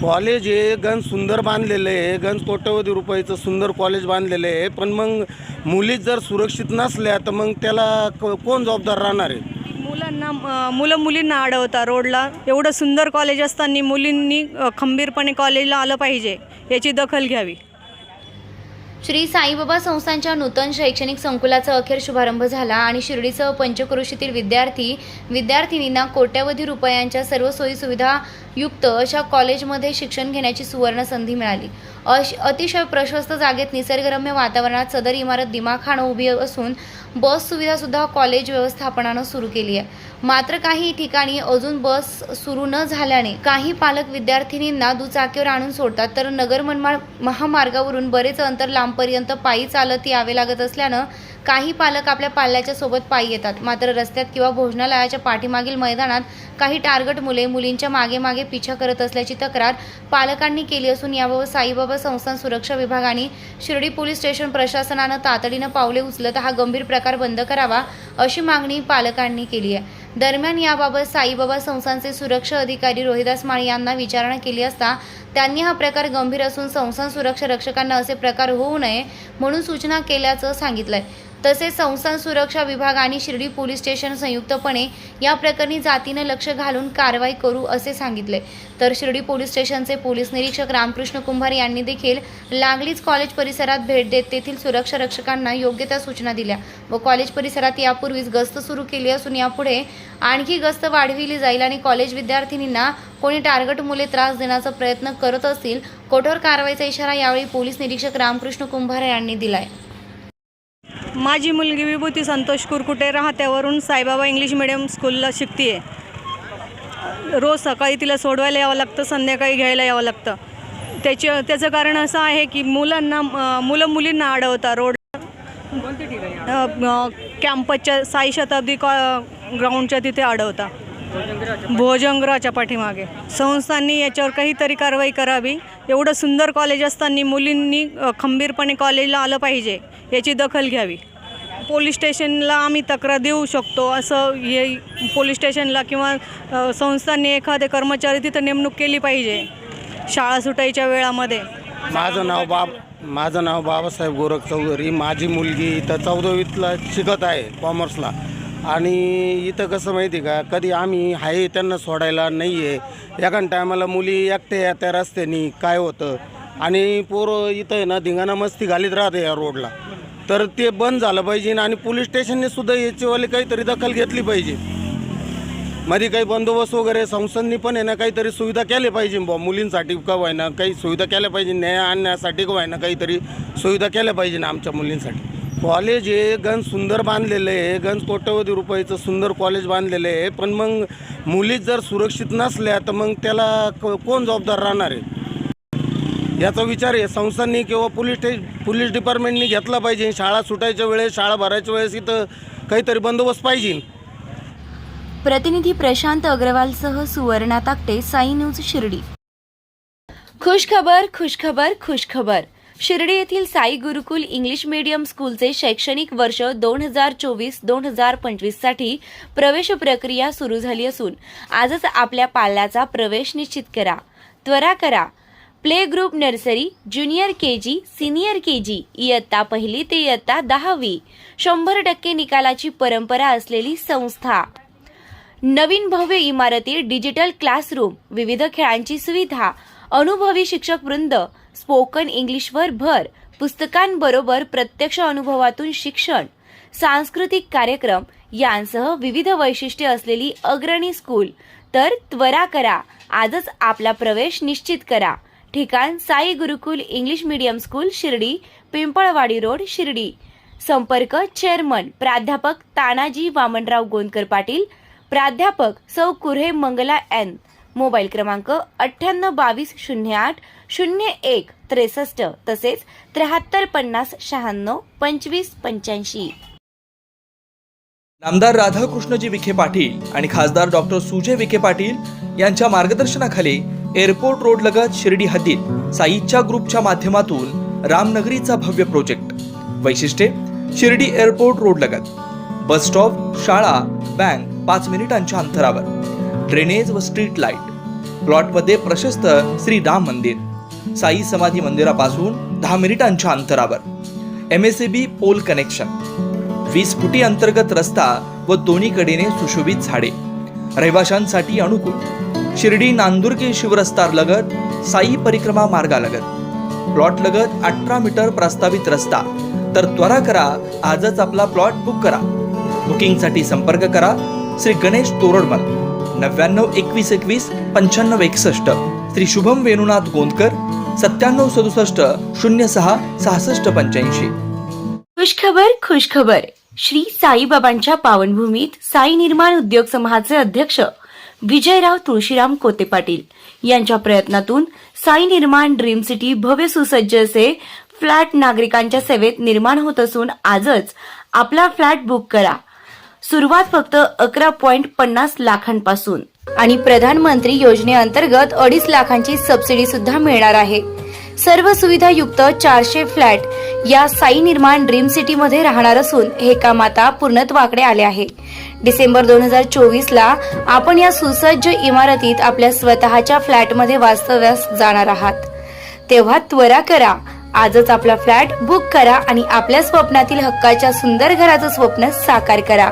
College आहे गंज सुंदर बांधलेलं आहे, गंज कोट्यवधी रुपयाचं सुंदर कॉलेज बांधलेलं आहे. पण मग मुली जर सुरक्षित नसल्या तर मग त्याला कोण जबाबदार राहणार आहे? मुलं मुलींना अडवता रोडला. एवढं सुंदर कॉलेज असताना मुलींनी खंबीरपणे कॉलेजला आलं पाहिजे, याची दखल घ्यावी. श्री साईबाबा संस्थांच्या नूतन शैक्षणिक संकुलाचा अखेर शुभारंभ झाला आणि शिर्डीसह पंचक्रोशीतील विद्यार्थिनींना कोट्यवधी रुपयांच्या सर्व सोयी सुविधा युक्त अशा कॉलेजमध्ये शिक्षण घेण्याची सुवर्ण संधी मिळाली. अतिशय प्रशस्त जागेत निसर्गरम्य वातावरणात सदर इमारत दिमाखानं उभी असून बस सुविधा सुद्धा कॉलेज व्यवस्थापनानं सुरू केली आहे. मात्र काही ठिकाणी अजून बस सुरू न झाल्याने काही पालक विद्यार्थिनींना दुचाकीवर आणून सोडतात, तर नगर मनमाड महामार्गावरून बरेच अंतर लांबपर्यंत पायी चालत यावे लागत असल्यानं काही पालक आपल्या पाल्याच्या सोबत पायी येतात. मात्र रस्त्यात किंवा भोजनालयाच्या पाठीमागील मैदानात काही टार्गट मुलींच्या मागे मागे पिछा करत असल्याची तक्रार पालकांनी केली असून याबाबत साईबाबा संस्थान सुरक्षा विभाग आणि शिर्डी पोलीस स्टेशन प्रशासनानं तातडीनं पावले उचलत हा गंभीर प्रकार बंद करावा अशी मागणी पालकांनी केली आहे. दरम्यान याबाबत साईबाबा संस्थानचे सुरक्षा अधिकारी रोहिदास माळी यांना विचारणा केली असता त्यांनी हा प्रकार गंभीर असून संस्थान सुरक्षा रक्षकांना असे प्रकार होऊ नये म्हणून सूचना केल्याचं सांगितलंय. तसेच संस्थान सुरक्षा विभाग आणि शिर्डी पोलीस स्टेशन संयुक्तपणे या प्रकरणी जातीनं लक्ष घालून कारवाई करू असे सांगितले. तर शिर्डी पोलीस स्टेशनचे पोलीस निरीक्षक रामकृष्ण कुंभार यांनी देखील लागलीच कॉलेज परिसरात भेट देत तेथील सुरक्षा रक्षकांना योग्य त्या सूचना दिल्या व कॉलेज परिसरात यापूर्वीच गस्त सुरू केली असून यापुढे आणखी गस्त वाढविली जाईल आणि कॉलेज विद्यार्थिनींना कोणी टार्गेट मुले त्रास देण्याचा प्रयत्न करत असतील कठोर कारवाईचा इशारा यावेळी पोलीस निरीक्षक रामकृष्ण कुंभार यांनी दिलाय. माझी मुलगी विभूती संतोष कुरकुटे राहत्यावरून साईबाबा इंग्लिश मिडियम स्कूलला शिकते. रोज सकाळी तिला सोडवायला यावं लागतं, संध्याकाळी घ्यायला यावं लागतं. त्याचं कारण असं आहे की मुलं मुलींना अडवता रोड. कॅम्पसच्या साई शताब्दी ग्राउंडच्या तिथे अडवता, भोजनगृहाच्या पाठीमागे. संस्थांनी याच्यावर काहीतरी कारवाई करावी. एवढं सुंदर कॉलेज असताना मुलींनी खंबीरपणे कॉलेजला आलं पाहिजे, याची दखल घ्यावी. पोलीस स्टेशनला आम्ही तक्रार देऊ शकतो, असं हे पोलीस स्टेशनला किंवा संस्थांनी एखादे कर्मचारी तिथं नेमणूक केली पाहिजे शाळा सुटायच्या वेळामध्ये. माझं नाव बाबासाहेब गोरख चौधरी. माझी मुलगी इथं 14वीला शिकत आहे, कॉमर्सला. आणि इथं कसं माहिती का, कधी आम्ही आहे त्यांना सोडायला नाही आहे. एका टायमाला मुली एकट्या त्या रस्त्याने काय होतं आणि पोरं इथं आहे ना धिंगाणा मस्ती घालीत राहते या रोडला. तर ते बंद झालं पाहिजे आणि पोलीस स्टेशनने सुद्धा याचीवाली काहीतरी दखल घेतली पाहिजे. मध्ये काही बंदोबस्त वगैरे संस्थांनी पण आहे ना काहीतरी सुविधा केल्या पाहिजे. मुलींसाठी का व्हायना काही सुविधा केल्या पाहिजे, न्याय आणण्यासाठी का व्हायना काहीतरी सुविधा केल्या पाहिजे ना आमच्या मुलींसाठी. कॉलेज आहे गंज सुंदर बांधलेलं आहे, गंज कोट्यवधी रुपयाचं सुंदर कॉलेज बांधलेलं आहे. पण मग मुली जर सुरक्षित नसल्या तर मग त्याला कोण जबाबदार राहणार आहे? याचा विचार आहे संस्थांनी किंवा पोलीस डिपार्टमेंटनी घेतला पाहिजे. शाळा सुटायच्या वेळेस, शाळा भरायच्या वेळेस इथं काहीतरी बंदोबस्त पाहिजे. प्रतिनिधी प्रशांत अग्रवालसह सुवर्णा ताकटे, साई न्यूज शिर्डी. खुशखबर खुशखबर खुशखबर. शिर्डी येथील साई गुरुकुल इंग्लिश मीडियम स्कूलचे शैक्षणिक वर्ष 2024-2025 साठी प्रवेश प्रक्रिया सुरू झाली असून आजच आपल्या पाल्याचा प्रवेश निश्चित करा. त्वरा करा. Play group nursery, junior KG, senior KG, इयत्ता 1 ते इयत्ता 10वी 100% निकालाची परंपरा असलेली संस्था. नवीन भव्य इमारती, डिजिटल क्लासरूम, विविध खेळांची सुविधा, अनुभवी शिक्षक वृंद, स्पोकन इंग्लिशवर भर, पुस्तकांबरोबर प्रत्यक्ष अनुभवातून शिक्षण, सांस्कृतिक कार्यक्रम यांसह विविध वैशिष्ट्ये असलेली अग्रणी स्कूल. तर त्वरा करा, आजच आपला प्रवेश निश्चित करा. ठिकाण Sai Gurukul English medium school, Shirdi, Pimpalwadi road, Shirdi. संपर्क चेअरमन प्राध्यापक तानाजी वामनराव गोंदकर पाटील, प्राध्यापक सौ कुऱ्हे मंगला एन. मोबाईल क्रमांक 9822080163 तसेच 7350962585. नामदार राधाकृष्णजी विखे पाटील आणि खासदार डॉक्टर सुजय विखे पाटील यांच्या मार्गदर्शनाखाली एअरपोर्ट रोड लगत शिर्डी हद्दीत साईच्या ग्रुपच्या माध्यमातून रामनगरीचा भव्य प्रोजेक्ट. वैशिष्ट्ये: शिर्डी एअरपोर्ट रोड लगत बस स्टॉप, शाळा, बँक 5 मिनिटांच्या अंतरावर, ड्रेनेज व स्ट्रीट लाईट, प्लॉटमध्ये प्रशस्त श्री राम मंदिर, साई समाधी मंदिरापासून 10 मिनिटांच्या अंतरावर MSAB पोल कनेक्शन, 20 फुटी अंतर्गत रस्ता व दोन्ही कडेने सुशोभित झाडे, रहिवाशांसाठी अनुकूल, शिर्डी नांदुर्गे शिवरस्ता लगत, साई परिक्रमा मार्गालगत, प्लॉट लगत 18 मीटर प्रस्तावित रस्ता. तर त्वरा करा, आजच आपला प्लॉट बुक करा. बुकिंगसाठी संपर्क करा श्री गणेश तोरडमल 99 21 21 95 61, श्री शुभम वेणुनाथ गोंदकर 97 67 06 66 85. खुशखबर. श्री साईबाबांच्या पावनभूमीत साई निर्माण उद्योग समूहाचे अध्यक्ष विजयराव तुळशीराम कोते पाटील यांच्या प्रयत्नातून साई निर्माण ड्रीम सिटी भव्य सुसज्ज असे फ्लॅट नागरिकांच्या सेवेत निर्माण होत असून आजच आपला फ्लॅट बुक करा. सुरुवात फक्त 11.50 लाखांपासून आणि प्रधानमंत्री योजनेअंतर्गत 2.5 लाखांची सबसिडी सुद्धा मिळणार आहे. सर्व सुविधा युक्त 400 फ्लॅट या साई निर्माण ड्रीम सिटी मध्ये राहणार असून हे काम आता पूर्णत्वाकडे आले आहे. डिसेंबर 2024 ला आपण या सुसज्ज इमारतीत आपल्या स्वतःच्या फ्लॅटमध्ये वास्तव्यास जाणार आहात. तेव्हा त्वरा करा, आजच आपला फ्लॅट बुक करा आणि आपल्या स्वप्नातील हक्काच्या सुंदर घराचं स्वप्न साकार करा.